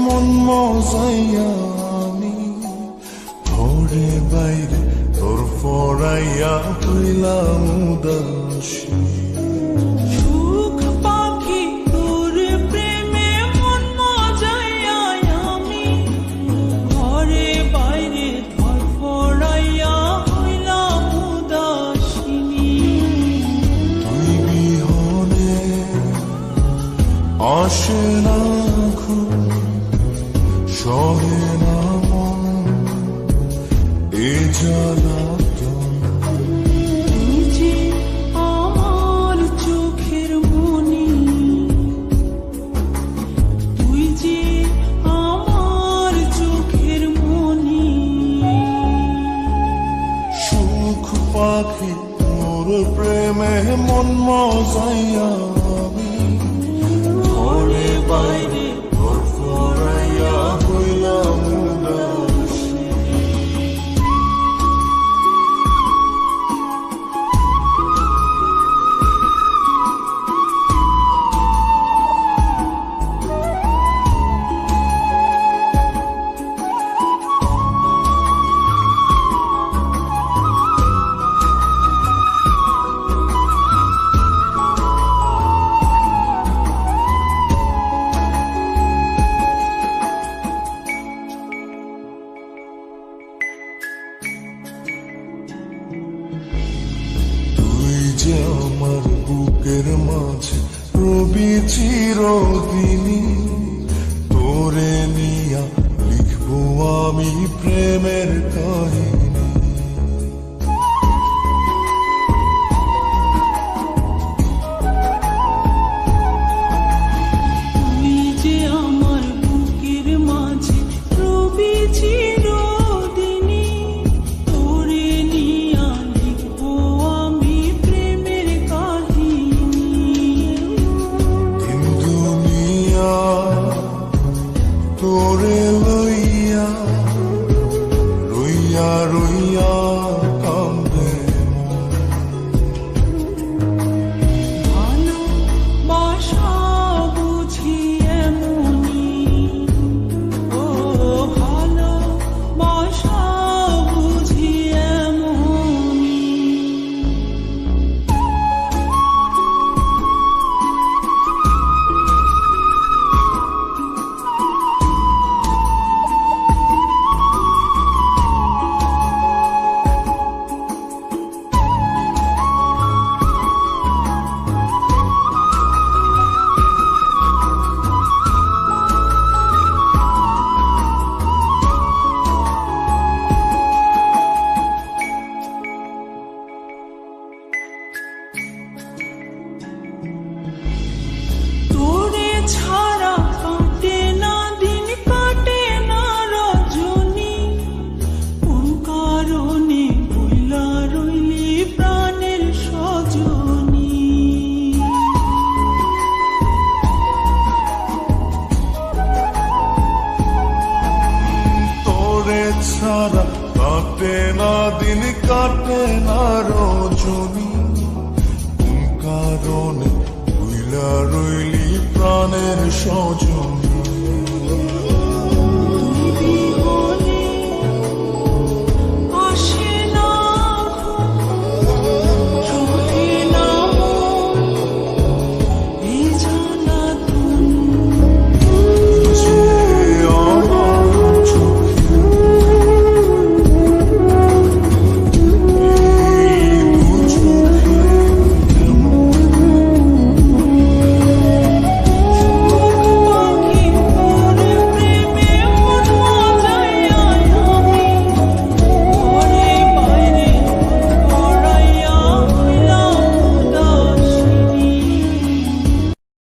মন মজাইয়া আমি ঘরে বাইরে তোর ফরাইয়া হইলাম উদাসী। সুখ পাখি তোর প্রেমে মন মজাইয়া আমি ঘরে বাইরে ধরফরাইয়া হইলাম উদাসিনী। তুই বিহনে আসে না ঘুম, সহে না মন এ জ্বালাতন। তুই যে আমার চোখের মনি, তুই যে আমার চোখের মনি। সুখ পাখি তোর প্রেমে মন মজাইয়া আমি ঘরে বাইরে তোর ফরাইয়া হইলাম উদাসী। তুই যে আমার বুকের মাঝে রবি চিরদিনী, তোরে নিয়া লিখবো আমি প্রেমের কাহিনী। তুই যে আমার বুকের মাঝে রবি চিরদিনী, তোরে নিয়া লিখবো আমি প্রেমের কাহিনী। দিন দুনিয়া তোরে লইয়া রইয়া রইয়া কান্দে মন। ভালোবাসা বুঝি এমনি, ও ভালোবাসা বুঝি এমনি। তোরে ছাড়া কাটে না দিন, কাটে না রজনী। কোন কারণে ভুলা রইলি প্রাণের সজনী। তোরে ছাড়া কাটে না দিন, কাটে না রজনী। কোন কারণে ভুইলা রইলি প্রাণের সজন।